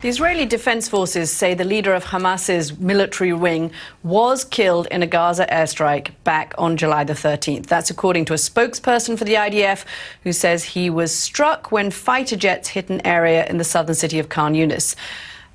The Israeli Defense Forces say the leader of Hamas's military wing was killed in a Gaza airstrike back on July the 13th. That's according to a spokesperson for the IDF, who says he was struck when fighter jets hit an area in the southern city of Khan Yunis.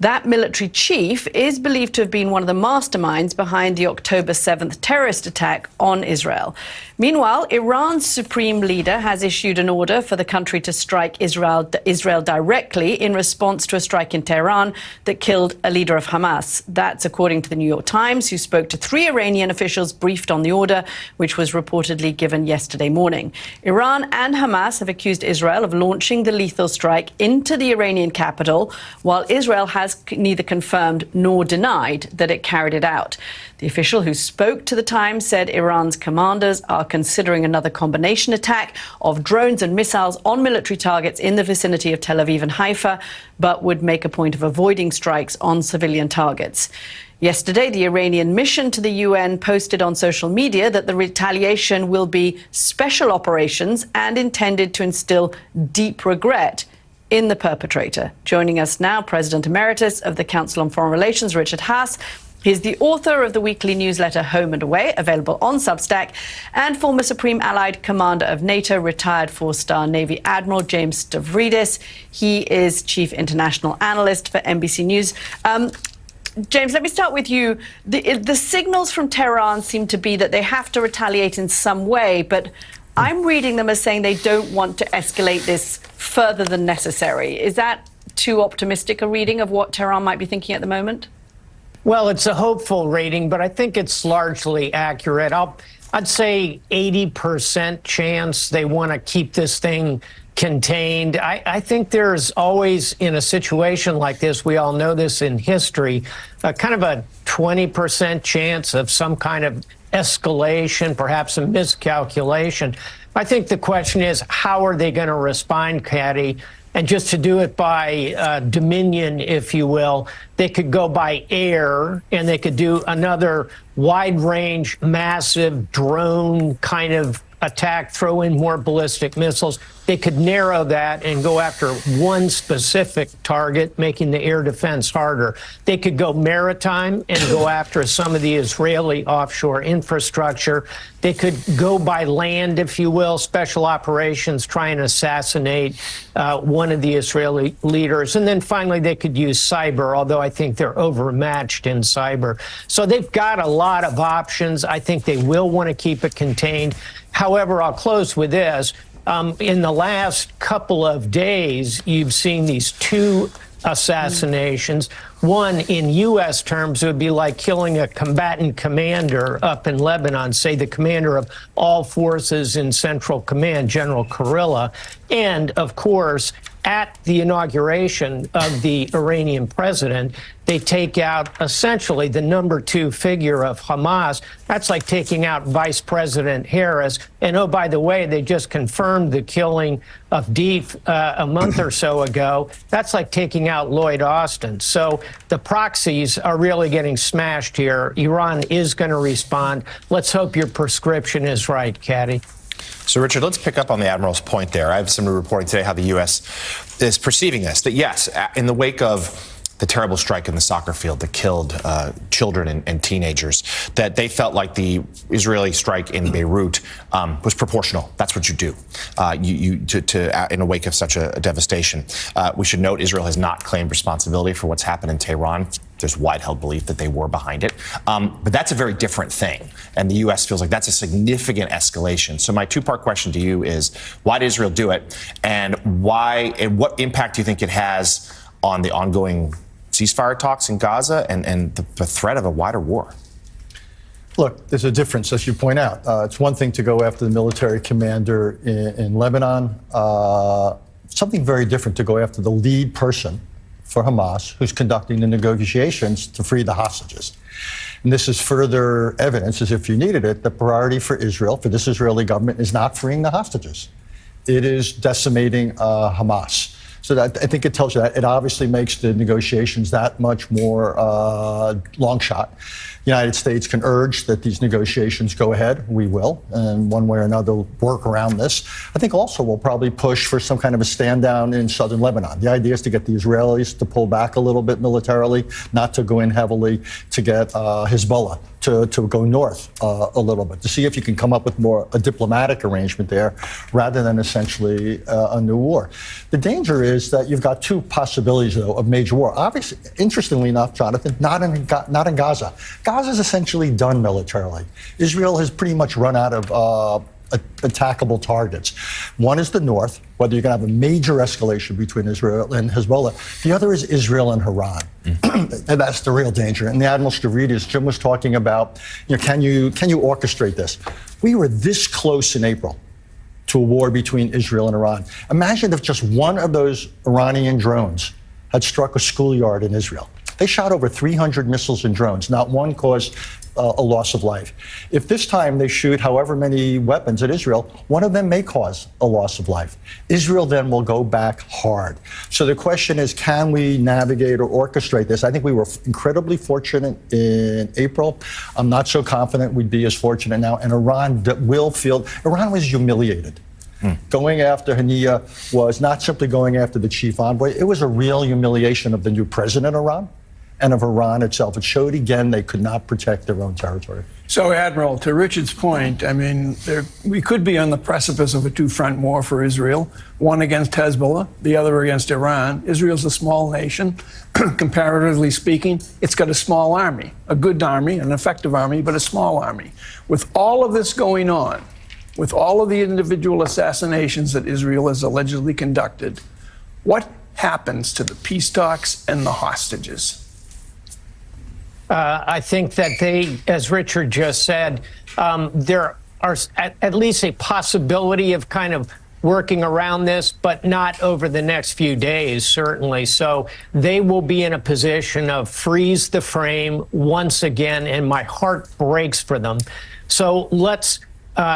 That military chief is believed to have been one of the masterminds behind the October 7th terrorist attack on Israel. Meanwhile, Iran's supreme leader has issued an order for the country to strike Israel directly in response to a strike in Tehran that killed a leader of Hamas. That's according to the New York Times, who spoke to 3 Iranian officials briefed on the order, which was reportedly given yesterday morning. Iran and Hamas have accused Israel of launching the lethal strike into the Iranian capital, while Israel has neither confirmed nor denied that it carried it out. The official who spoke to the Times said Iran's commanders are considering another combination attack of drones and missiles on military targets in the vicinity of Tel Aviv and Haifa, but would make a point of avoiding strikes on civilian targets. Yesterday, the Iranian mission to the UN posted on social media that the retaliation will be special operations and intended to instill deep regret in the perpetrator. Joining us now, President Emeritus of the Council on Foreign Relations, Richard Haass. He's the author of the weekly newsletter Home and Away, available on Substack, and former Supreme Allied Commander of NATO, retired 4-star Navy Admiral James Stavridis. He is Chief International Analyst for NBC News. James, let me start with you. The signals from Tehran seem to be that they have to retaliate in some way, but I'm reading them as saying they don't want to escalate this further than necessary. Is that too optimistic a reading of what Tehran might be thinking at the moment? Well, it's a hopeful rating, but I think it's largely accurate. I'd say 80% chance they want to keep this thing contained. I think there's always, in a situation like this, we all know this in history, kind of a 20% chance of some kind of escalation, perhaps a miscalculation. I think the question is, how are they going to respond, Caddy? And just to do it by dominion, if you will, they could go by air, and they could do another wide-range, massive drone kind of attack, throw in more ballistic missiles. They could narrow that and go after one specific target, making the air defense harder. They could go maritime and go after some of the Israeli offshore infrastructure. They could go by land, if you will, special operations, try and assassinate one of the Israeli leaders. And then finally, they could use cyber, although I think they're overmatched in cyber. So they've got a lot of options. I think they will want to keep it contained. However, I'll close with this. In the last couple of days, you've seen these 2 assassinations. One, in U.S. terms, it would be like killing a combatant commander up in Lebanon, say the commander of all forces in Central Command, General Kurilla. And, of course, at the inauguration of the Iranian president, they take out essentially the number 2 figure of Hamas. That's like taking out Vice President Harris. And, oh, by the way, they just confirmed the killing of Deif a month or so ago. That's like taking out Lloyd Austin. So the proxies are really getting smashed here. Iran is going to respond. Let's hope your prescription is right, Caddy. So, Richard, let's pick up on the Admiral's point there. I have some reporting today how the U.S. is perceiving this, that, yes, in the wake of the terrible strike in the soccer field that killed children and teenagers, that they felt like the Israeli strike in Beirut was proportional. That's what you do in the wake of such a devastation. We should note Israel has not claimed responsibility for what's happened in Tehran. There's wide-held belief that they were behind it. But that's a very different thing. And the U.S. feels like that's a significant escalation. So my 2-part question to you is, why did Israel do it? And what impact do you think it has on the ongoing ceasefire talks in Gaza and the threat of a wider war? Look, there's a difference, as you point out. It's one thing to go after the military commander in Lebanon. Something very different to go after the lead person for Hamas, who's conducting the negotiations to free the hostages. And this is further evidence, as if you needed it, the priority for Israel, for this Israeli government, is not freeing the hostages. It is decimating Hamas. So that, I think it tells you that. It obviously makes the negotiations that much more long shot. The United States can urge that these negotiations go ahead. We will, and one way or another, work around this. I think also we'll probably push for some kind of a stand down in southern Lebanon. The idea is to get the Israelis to pull back a little bit militarily, not to go in heavily, to get Hezbollah to go north a little bit, to see if you can come up with more a diplomatic arrangement there rather than essentially a new war. The danger is that you've got two possibilities, though, of major war. Obviously, interestingly enough, Jonathan, not in Gaza. Gaza is essentially done militarily. Israel has pretty much run out of attackable targets. One is the north, whether you're going to have a major escalation between Israel and Hezbollah. The other is Israel and Iran. And that's the real danger. And the Adm Stav, as Jim was talking about, can you orchestrate this? We were this close in April to a war between Israel and Iran. Imagine if just one of those Iranian drones had struck a schoolyard in Israel. They shot over 300 missiles and drones. Not one caused a loss of life. If this time they shoot however many weapons at Israel, one of them may cause a loss of life. Israel then will go back hard. So the question is, can we navigate or orchestrate this? I think we were incredibly fortunate in April. I'm not so confident we'd be as fortunate now. And Iran was humiliated. Going after Haniyeh was not simply going after the chief envoy. It was a real humiliation of the new president of Iran and of Iran itself. It showed again they could not protect their own territory. So, Admiral, to Richard's point, I mean, we could be on the precipice of a two-front war for Israel, one against Hezbollah, the other against Iran. Israel's a small nation, comparatively speaking. It's got a small army, a good army, an effective army, but a small army. With all of this going on, with all of the individual assassinations that Israel has allegedly conducted, what happens to the peace talks and the hostages? I think that they, as Richard just said, there are at least a possibility of kind of working around this, but not over the next few days, certainly. So they will be in a position of freeze the frame once again, and my heart breaks for them. So let's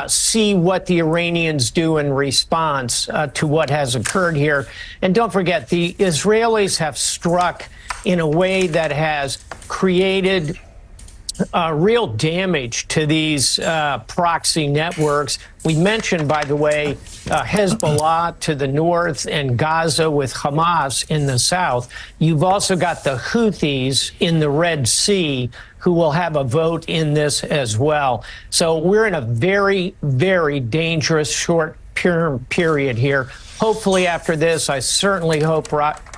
see what the Iranians do in response to what has occurred here. And don't forget, the Israelis have struck in a way that has created real damage to these proxy networks. We mentioned, by the way, Hezbollah to the north and Gaza with Hamas in the south. You've also got the Houthis in the Red Sea who will have a vote in this as well. So we're in a very, very dangerous short-term period here. Hopefully after this, I certainly hope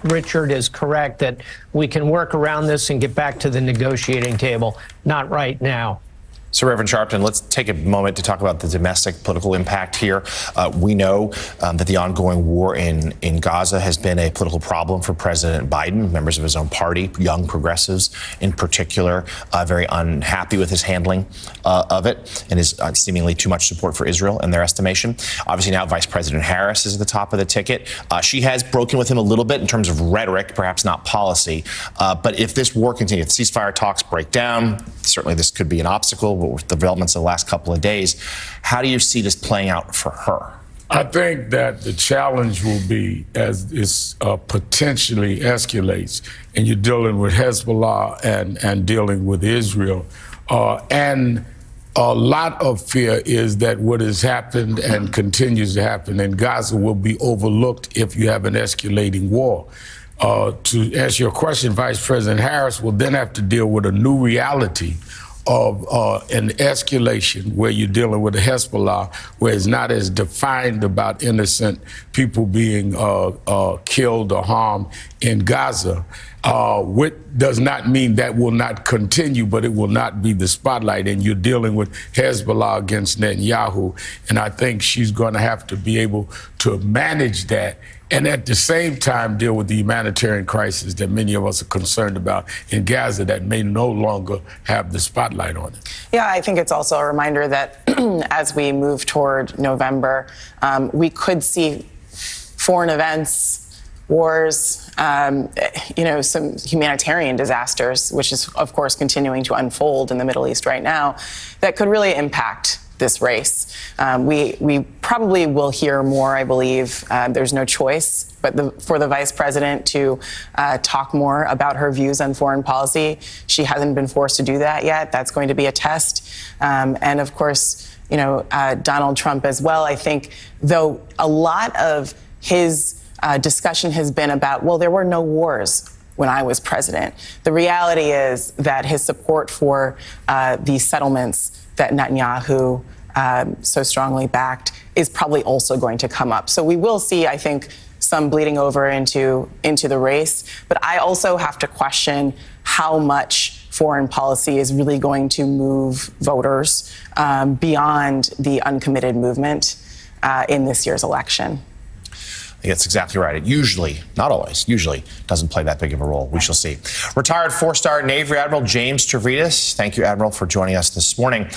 Richard is correct that we can work around this and get back to the negotiating table. Not right now. So, Reverend Sharpton, let's take a moment to talk about the domestic political impact here. We know that the ongoing war in Gaza has been a political problem for President Biden, members of his own party, young progressives in particular, very unhappy with his handling of it and his seemingly too much support for Israel in their estimation. Obviously now Vice President Harris is at the top of the ticket. She has broken with him a little bit in terms of rhetoric, perhaps not policy. But if this war continues, if ceasefire talks break down, certainly this could be an obstacle. With the developments of the last couple of days, how do you see this playing out for her? I think that the challenge will be as this potentially escalates and you're dealing with Hezbollah and dealing with Israel. And a lot of fear is that what has happened and continues to happen in Gaza will be overlooked if you have an escalating war. To answer your question, Vice President Harris will then have to deal with a new reality of an escalation where you're dealing with a Hezbollah, where it's not as defined about innocent people being killed or harmed in Gaza, which does not mean that will not continue, but it will not be the spotlight. And you're dealing with Hezbollah against Netanyahu, and I think she's going to have to be able to manage that and at the same time deal with the humanitarian crisis that many of us are concerned about in Gaza that may no longer have the spotlight on it. Yeah, I think it's also a reminder that as we move toward November, we could see foreign events, wars, some humanitarian disasters, which is, of course, continuing to unfold in the Middle East right now, that could really impact this race. We probably will hear more, I believe. There's no choice But for the vice president to talk more about her views on foreign policy, she hasn't been forced to do that yet. That's going to be a test. And of course, Donald Trump as well. I think, though, a lot of his discussion has been about, well, there were no wars when I was president. The reality is that his support for these settlements that Netanyahu so strongly backed is probably also going to come up. So we will see, I think, some bleeding over into the race. But I also have to question how much foreign policy is really going to move voters beyond the uncommitted movement in this year's election. I think that's exactly right. It usually, not always, usually doesn't play that big of a role. We shall see. Retired 4-star Navy Admiral James Stavridis. Thank you, Admiral, for joining us this morning.